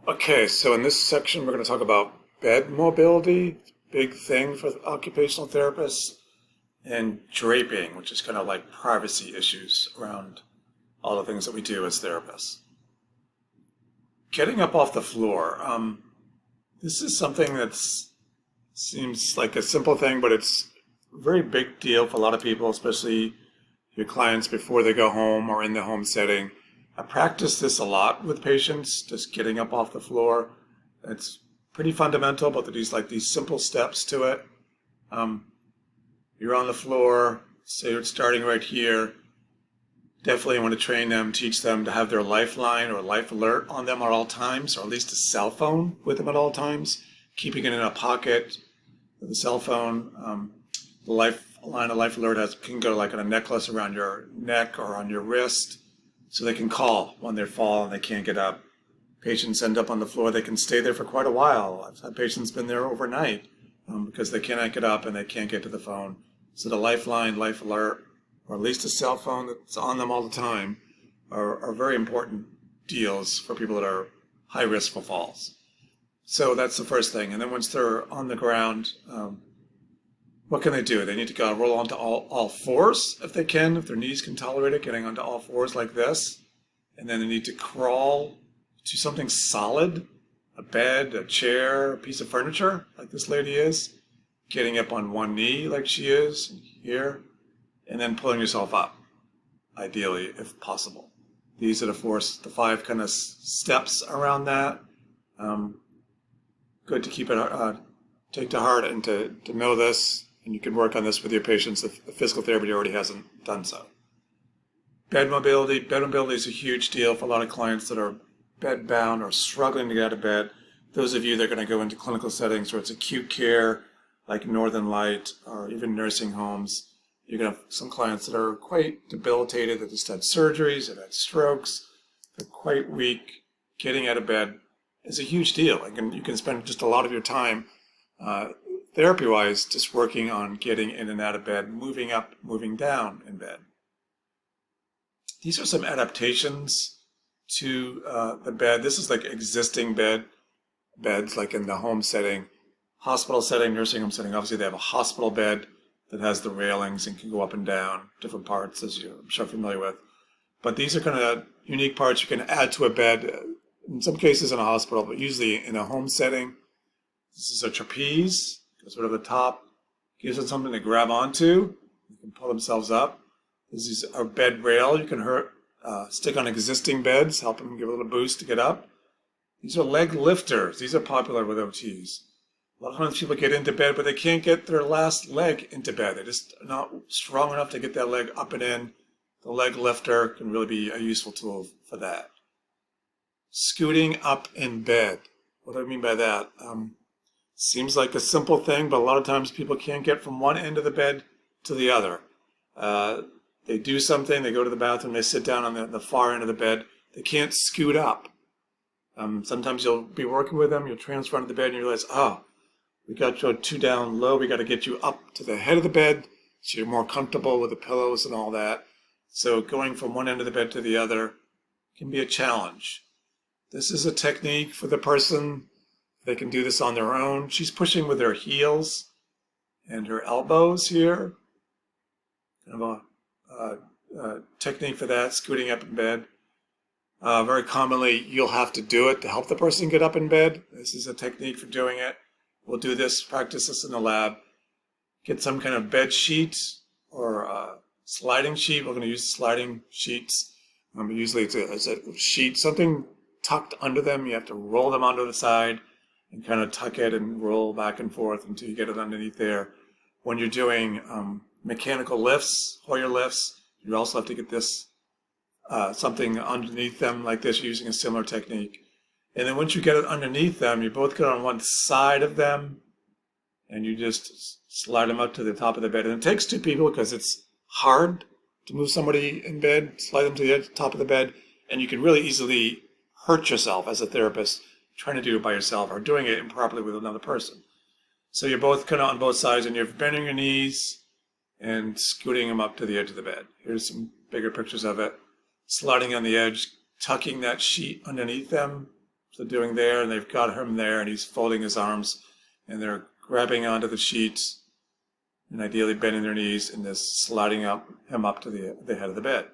Okay, so in this section, we're going to talk about bed mobility, big thing for occupational therapists, and draping, which is kind of like privacy issues around all the things that we do as therapists. Getting up off the floor. This is something that seems like a simple thing, but it's a very big deal for a lot of people, especially your clients before they go home or in the home setting. I practice this a lot with patients, just getting up off the floor. It's pretty fundamental, but these simple steps to it. Um, you're on the floor, say you're starting right here. Definitely want to train them, teach them to have their lifeline or life alert on them at all times, or at least a cell phone with them at all times, keeping it in a pocket. The cell phone, the lifeline or life alert can go like on a necklace around your neck or on your wrist, so they can call when they fall and they can't get up. Patients end up on the floor, they can stay there for quite a while. I've had patients been there overnight because they cannot get up and they can't get to the phone. So the lifeline, life alert, or at least a cell phone that's on them all the time are very important deals for people that are high risk for falls. So that's the first thing. And then once they're on the ground, what can they do? They need to go roll onto all fours if they can, if their knees can tolerate it, getting onto all fours like this. And then they need to crawl to something solid, a bed, a chair, a piece of furniture, like this lady is, getting up on one knee like she is here, and then pulling yourself up, ideally, if possible. These are the five kind of steps around that. Good to keep it, take to heart and to know this. And you can work on this with your patients if the physical therapy already hasn't done so. Bed mobility. Bed mobility is a huge deal for a lot of clients that are bed bound or struggling to get out of bed. Those of you that are going to go into clinical settings where it's acute care, like Northern Light or even nursing homes, you're going to have some clients that are quite debilitated, that just had surgeries, that had strokes, they're quite weak. Getting out of bed is a huge deal. You can spend just a lot of your time therapy-wise, just working on getting in and out of bed, moving up, moving down in bed. These are some adaptations to the bed. This is like existing beds, like in the home setting, hospital setting, nursing home setting. Obviously, they have a hospital bed that has the railings and can go up and down different parts, as you're I'm sure familiar with. But these are kind of unique parts you can add to a bed, in some cases in a hospital, but usually in a home setting. This is a trapeze. Goes over the top, gives them something to grab onto. They can pull themselves up. This is our bed rail. You can stick on existing beds, help them give a little boost to get up. These are leg lifters. These are popular with OTs. A lot of times people get into bed, but they can't get their last leg into bed. They're just not strong enough to get that leg up and in. The leg lifter can really be a useful tool for that. Scooting up in bed. What do I mean by that? Seems like a simple thing, but a lot of times people can't get from one end of the bed to the other. They do something, they go to the bathroom, they sit down on the far end of the bed. They can't scoot up. Sometimes you'll be working with them, you'll transfer onto the bed, and you realize, we got you too down low, we got to get you up to the head of the bed so you're more comfortable with the pillows and all that. So going from one end of the bed to the other can be a challenge. This is a technique for the person. They can do this on their own. She's pushing with her heels and her elbows here. Kind of a technique for that, scooting up in bed. Very commonly, you'll have to do it to help the person get up in bed. This is a technique for doing it. We'll do this, practice this in the lab. Get some kind of bed sheet or a sliding sheet. We're going to use sliding sheets. Usually it's a sheet, something tucked under them. You have to roll them onto the side and kind of tuck it and roll back and forth until you get it underneath there. When you're doing mechanical lifts, Hoyer lifts, you also have to get this something underneath them like this using a similar technique. And then once you get it underneath them, you both get on one side of them and you just slide them up to the top of the bed. And it takes two people because it's hard to move somebody in bed, slide them to the top of the bed, and you can really easily hurt yourself as a therapist trying to do it by yourself or doing it improperly with another person. So you're both kind of on both sides and you're bending your knees and scooting them up to the edge of the bed. Here's some bigger pictures of it. Sliding on the edge, tucking that sheet underneath them So doing there, and they've got him there, and he's folding his arms, and they're grabbing onto the sheets, and ideally bending their knees, and just sliding him up to the head of the bed.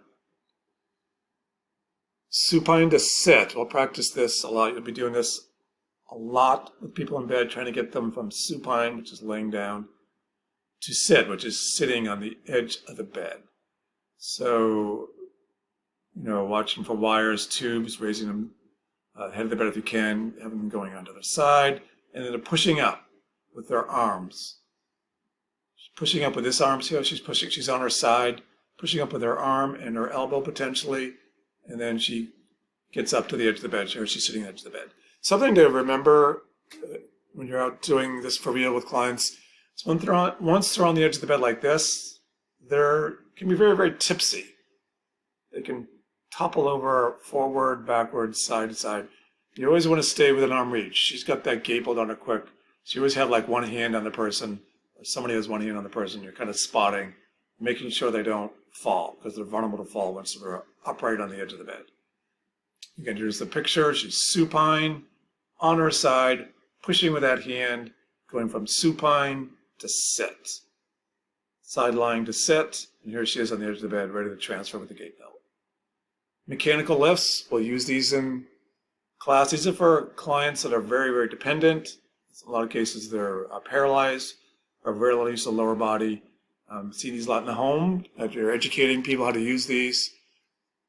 Supine to sit. We'll practice this a lot. You'll be doing this a lot with people in bed, trying to get them from supine, which is laying down, to sit, which is sitting on the edge of the bed. So, watching for wires, tubes, raising them head of the bed if you can, having them going onto their side, and then they're pushing up with their arms. She's pushing up with this arm. See how she's on her side, pushing up with her arm and her elbow potentially, and then she gets up to the edge of the bed. She's sitting on the edge of the bed. Something to remember when you're out doing this for real with clients is once they're on the edge of the bed like this, they can be very, very tipsy. They can topple over forward, backwards, side to side. You always want to stay within arm reach. She's got that gabled on her quick. So you always have like one hand on the person, or somebody has one hand on the person. You're kind of spotting, making sure they don't fall, because they're vulnerable to fall once they're upright on the edge of the bed. Again, here's the picture. She's supine, on her side, pushing with that hand, going from supine to sit. Side lying to sit, and here she is on the edge of the bed, ready to transfer with the gait belt. Mechanical lifts, we'll use these in class. These are for clients that are very, very dependent. In a lot of cases, they're paralyzed or very little use of the lower body. See these a lot in the home, as you're educating people how to use these.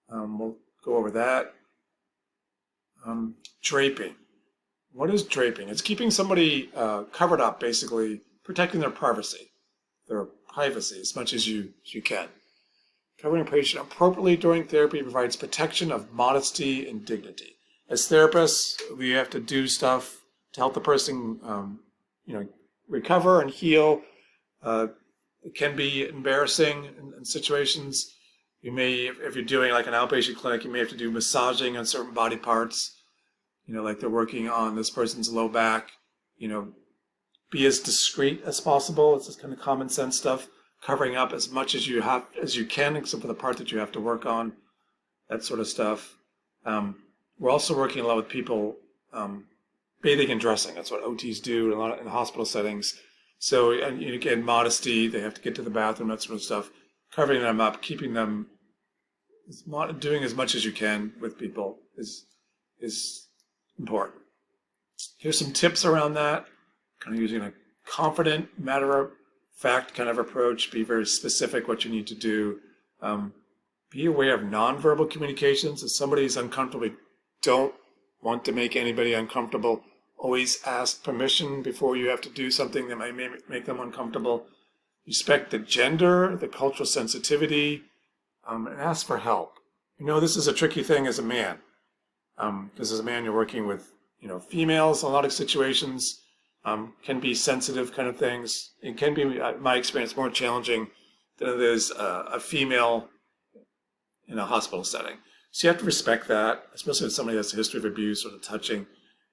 We'll go over that. Draping. What is draping? It's keeping somebody covered up, basically protecting their privacy as much as you can. Covering a patient appropriately during therapy provides protection of modesty and dignity. As therapists, we have to do stuff to help the person, recover and heal. It can be embarrassing in situations. You may, if you're doing like an outpatient clinic, you may have to do massaging on certain body parts. Like they're working on this person's low back. Be as discreet as possible. It's just kind of common sense stuff. Covering up as much as you can, except for the part that you have to work on, that sort of stuff. We're also working a lot with people bathing and dressing. That's what OTs do in a lot in hospital settings. So, and again, modesty, they have to get to the bathroom, that sort of stuff. Covering them up, keeping them, doing as much as you can with people is important. Here's some tips around that. Kind of using a confident, matter-of-fact kind of approach. Be very specific what you need to do. Be aware of nonverbal communications. If somebody is uncomfortable, don't want to make anybody uncomfortable. Always ask permission before you have to do something that might make them uncomfortable. Respect the gender, the cultural sensitivity, and ask for help. This is a tricky thing as a man, because as a man you're working with, females. A lot of situations can be sensitive kind of things. It can be, in my experience, more challenging than it is a female in a hospital setting. So you have to respect that, especially if somebody has a history of abuse or the touching.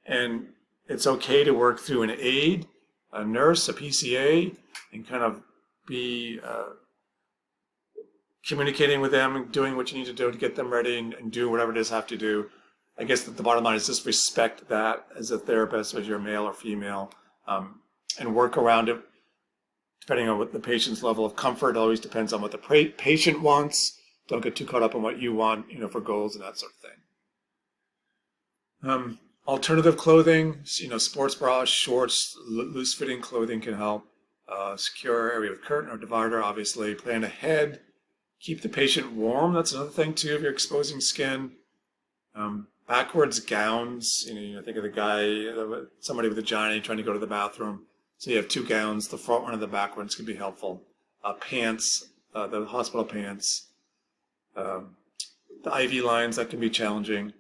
And it's okay to work through an aide, a nurse, a PCA, and kind of be communicating with them and doing what you need to do to get them ready and do whatever it is you have to do. I guess the bottom line is just respect that as a therapist, whether you're male or female, and work around it depending on what the patient's level of comfort. It always depends on what the patient wants. Don't get too caught up on what you want, for goals and that sort of thing. Alternative clothing, sports bras, shorts, loose-fitting clothing can help. Secure area with curtain or divider, obviously. Plan ahead. Keep the patient warm. That's another thing, too, if you're exposing skin. Backwards gowns. Think of the guy, somebody with a giant trying to go to the bathroom. So you have two gowns. The front one and the back ones can be helpful. Pants, the hospital pants. The IV lines, that can be challenging.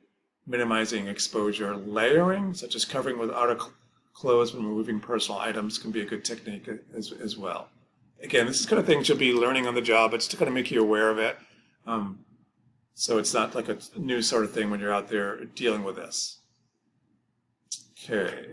Minimizing exposure. Layering, such as covering with outer clothes when removing personal items, can be a good technique as well. Again, this is kind of things you'll be learning on the job. It's to kind of make you aware of it. So it's not like a new sort of thing when you're out there dealing with this. Okay.